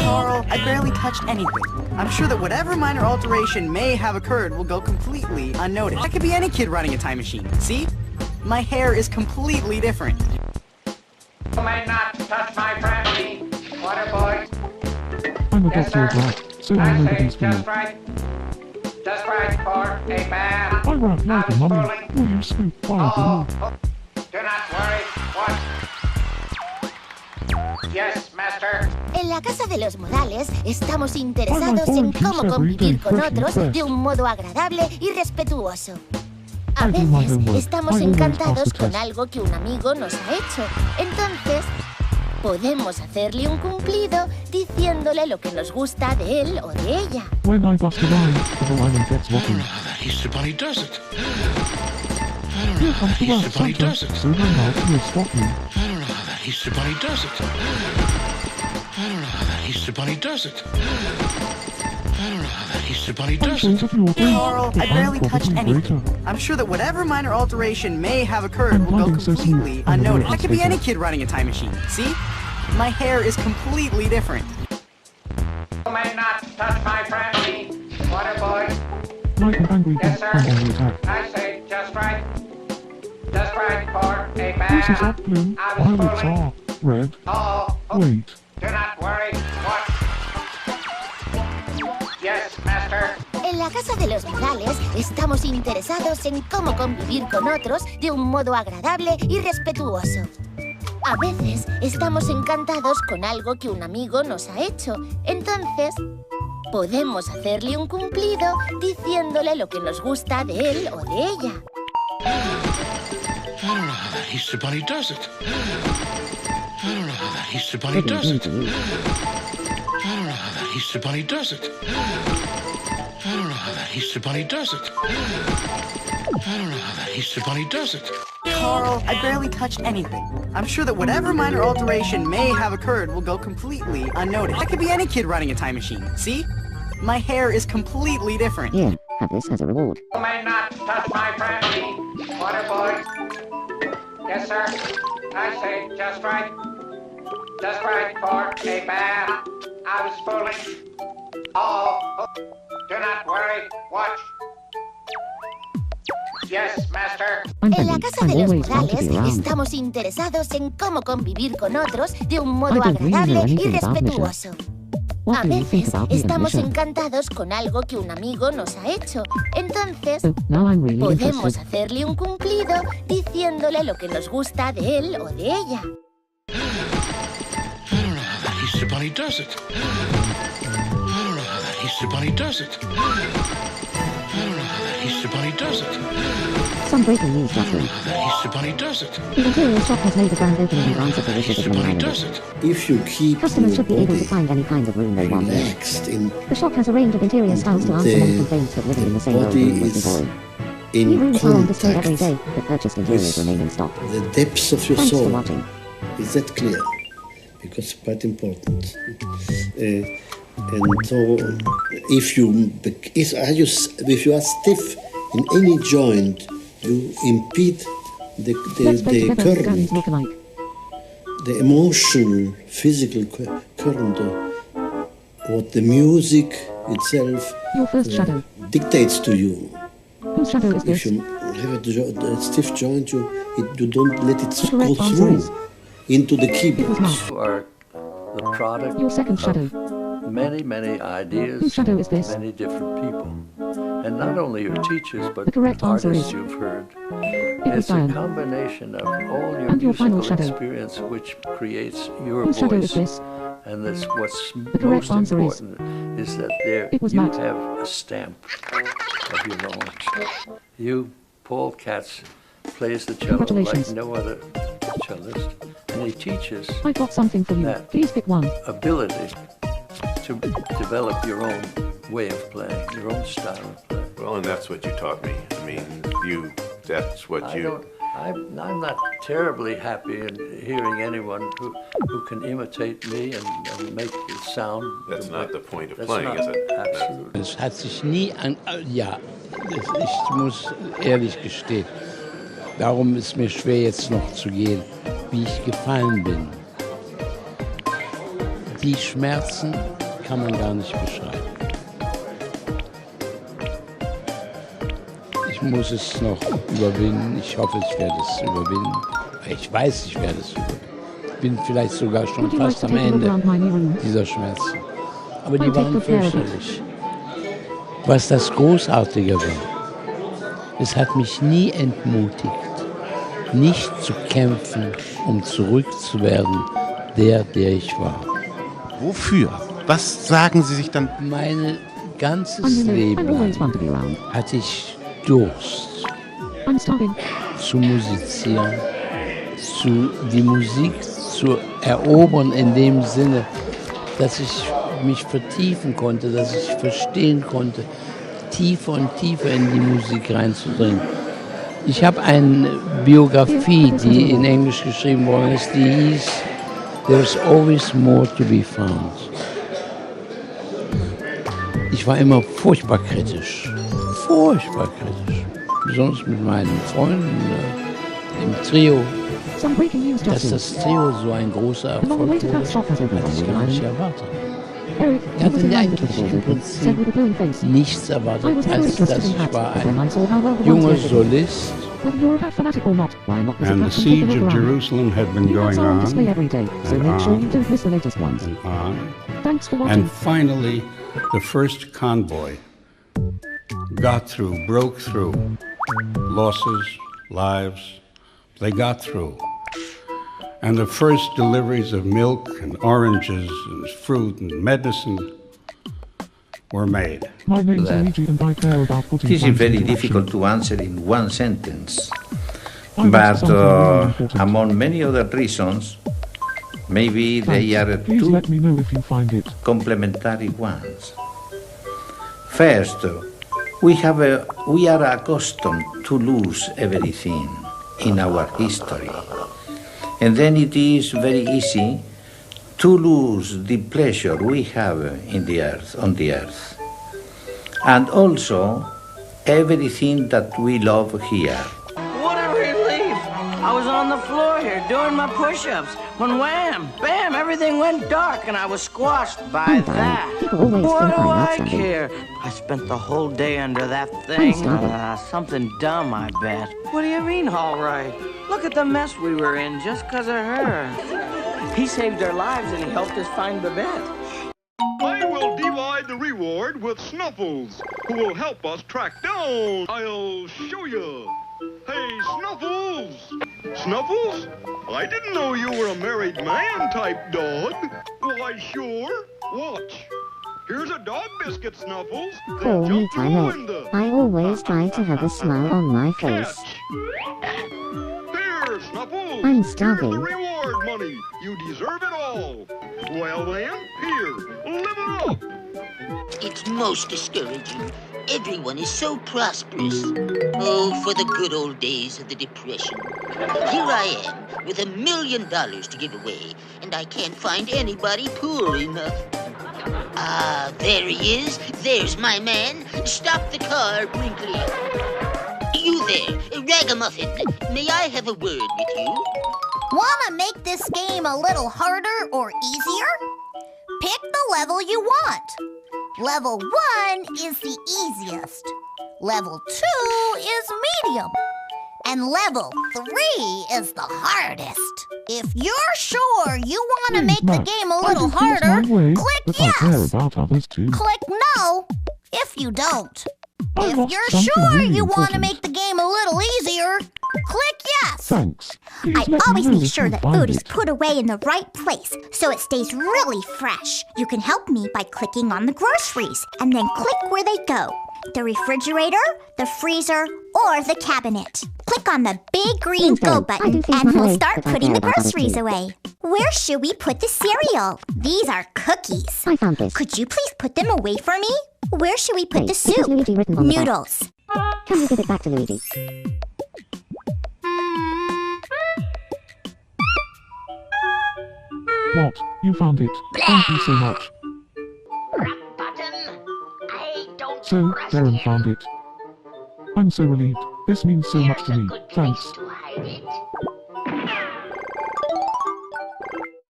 Carl, I barely touched anything. I'm sure that whatever minor alteration may have occurred will go completely unnoticed. I could be any kid running a time machine. See? My hair is completely different. You may not touch my brandy, water boy. I'm a Yes, doctor of sir. rap, so I I know say things for just right. Just right for a man. I rap like a was mummy. fooling. Will you scoop fire Oh, below? do not worry. What? Yes, master. En la casa de los modales estamos interesados en cómo convivir con otros de un modo agradable y respetuoso. A veces estamos encantados con algo que un amigo nos ha hecho. Entonces, podemos hacerle un cumplido diciéndole lo que nos gusta de él o de ella. When I bust a rhyme, the rhyme gets I don't rocky. know how that Easter Bunny does it. I don't know Here how comes that the Easter last Bunny Santa, does it. so run out and stop me. I don't know how that Easter Bunny does it. I don't know how that Easter Bunny does it. I don't know how that Easter Bunny does Functions it. of your brain, Carl, but I barely I'm touched probably anything. greater. I'm sure that whatever minor alteration may have occurred I'm will go hiding so smooth completely on the unnoticed. road I could be any inspector. kid running a time machine. See? My hair is completely different. You may not touch my brandy, water boy. Like an angry Yes, dog, sir. I'm on the attack. I say just right. Just right for a This is man. up blue, I was violets fooling. are red. Oh, Wait, do not worry. What? Yes, master. En la casa de los modales estamos interesados en cómo convivir con otros de un modo agradable y respetuoso. A veces estamos encantados con algo que un amigo nos ha hecho. Entonces, podemos hacerle un cumplido diciéndole lo que nos gusta de él o de ella. I don't know how that Easter Bunny does it. I don't know how that Easter Bunny does it. I don't know how that Easter Bunny does it. I don't know how that Easter Bunny does it. I don't know how that Easter Bunny does it. Carl, I barely touched anything. I'm sure that whatever minor alteration may have occurred will go completely unnoticed. I could be any kid running a time machine. See? My hair is completely different. Here, have this as a reward. You may not touch my brandy, water boy. Yes, sir. I say just right. Just right for a man. I was fooling. Oh, do not worry. Watch. Yes, master. I'm En la ready. casa I'm de los always going to modales be around. estamos interesados en cómo convivir con otros de un modo I don't really know agradable y anything about respetuoso. What A do you think veces about me and estamos Misha? encantados con algo que un amigo nos ha hecho. Entonces, So, now I'm really podemos interested. hacerle un cumplido diciéndole lo que nos gusta de él o de ella. I don't know how that Easter Bunny does it. I don't know how that Easter Bunny does it. I don't know how that Easter Bunny does it. Some breaking news I just don't in. know how that Easter Bunny does it. The Imperial shop has made a grand opening and answered the wishes of Easter many Bunny managers. does it. If you keep Customers your should be able to body find any kind of room they want here. relaxed in The shop has a range of interior styles to answer many The complaints that living in the same old body room must be is boring. New in rooms are on display every contact day, but purchased interiors with remain in stock. the depths of your Thanks for soul. watching. Is that clear? Because it's quite important. And so, if you are stiff in any joint, you impede the Let's play together. current, Guns look alike. the emotional, physical current, what the music itself Your first shadow. dictates to you. Whose shadow is If this? you have a stiff joint, you don't let it The go correct answer through is into the it was keyboard. not. You are the product Your second shadow. of many ideas, Whose shadow is this? many different people. And not only your teachers, but The correct answer artists is you've heard. was It's a Diane. combination of all your And your final musical shadow. experience which creates your Whose shadow is voice. this? And that's what's The correct most answer is important is that there it was you Matt. have a stamp of your own. You, Paul Katz, plays the cello like Congratulations. no other cellist, and he teaches I've got something for you. That. Please pick one. ability to develop your own way of playing, your own style of playing. Well, and that's what you taught me. I mean, that's what I'm not terribly happy in hearing anyone who can imitate me and make it sound. That's not the point of That's playing, not is it? Absolutely. Es hat sich nie an... Ja, ich muss ehrlich gestehen. Darum ist mir schwer jetzt noch zu gehen, wie ich gefallen bin. Die Schmerzen kann man gar nicht beschreiben. Ich muss es noch überwinden. Ich hoffe, ich werde es überwinden. Ich weiß, ich werde es überwinden. Ich bin vielleicht sogar schon fast am Ende dieser Schmerzen. Aber die waren fürchterlich. Was das Großartige war, es hat mich nie entmutigt, nicht zu kämpfen, um zurückzuwerden, der ich war. Wofür? Was sagen Sie sich dann? Mein ganzes Leben lang hatte ich Durst zu musizieren, die Musik zu erobern in dem Sinne, dass ich mich vertiefen konnte, dass ich verstehen konnte, tiefer und tiefer in die Musik reinzudringen. Ich habe eine Biografie, die in Englisch geschrieben worden ist, die hieß There's Always More to be Found. Ich war immer furchtbar kritisch, besonders mit meinen Freunden im Trio. Dass das Trio so ein großer Erfolg wurde, hatte ich gar nicht erwartet. Ich hatte eigentlich im Prinzip nichts erwartet, als dass ich war ein junger Solist. And the siege of Jerusalem had been going on and on. And finally, the first convoy got through, broke through. Losses, lives, they got through. And the first deliveries of milk and oranges and fruit and medicine were made. My name's Luigi and I care about putting This is things very into difficult action. to answer in one sentence. I But something really important. among many other reasons, maybe they Thanks. are Please two let me know if you find it. complementary ones. First, we are accustomed to lose everything in our history. And then it is very easy to lose the pleasure we have on the earth. And also everything that we love here. What a relief! I was on the floor here doing my push-ups when wham, bam, everything went dark and I was squashed by that. What do I care? I spent the whole day under that thing. Something dumb, I bet. What do you mean, all right? Look at the mess we were in just because of her. He saved our lives and he helped us find Babette. I will divide the reward with Snuffles, who will help us track down. I'll show you. Hey, Snuffles! Snuffles? I didn't know you were a married man type dog. Why, sure. Watch. Here's a dog biscuit, Snuffles. Call me Tyler. I always try to have a smile on my face. Here, Snuffles. I'm Here's starving. the reward money. You deserve it all. Well then, here, live it up. It's most discouraging. Everyone is so prosperous. Oh, for the good old days of the Depression. Here I am, with $1 million to give away, and I can't find anybody poor enough. Ah, there he is. There's my man. Stop the car, Brinkley. You there, Ragamuffin. May I have a word with you? Wanna make this game a little harder or easier? Pick the level you want. Level 1 is the easiest. Level 2 is medium. And level 3 is the hardest. If you're sure you want to make the game a little harder, click I care yes. about others too. Click no if you don't. I If lost you're something sure really you want to important. make the game a little easier, click yes. Thanks. Please I let me always know make if sure you that find food is it. put away in the right place so it stays really fresh. You can help me by clicking on the groceries and then click where they go. The refrigerator, the freezer, or the cabinet. Click on the big green go button and we'll start putting the groceries away. Where should we put the cereal? These are cookies. I found this. Could you please put them away for me? Where should we put Wait, the this is soup? Luigi written on the back. Noodles. Can you give it back to Luigi? What? You found it. Thank you so much. So, Darren found it. I'm so relieved. This means so much to me. Thanks.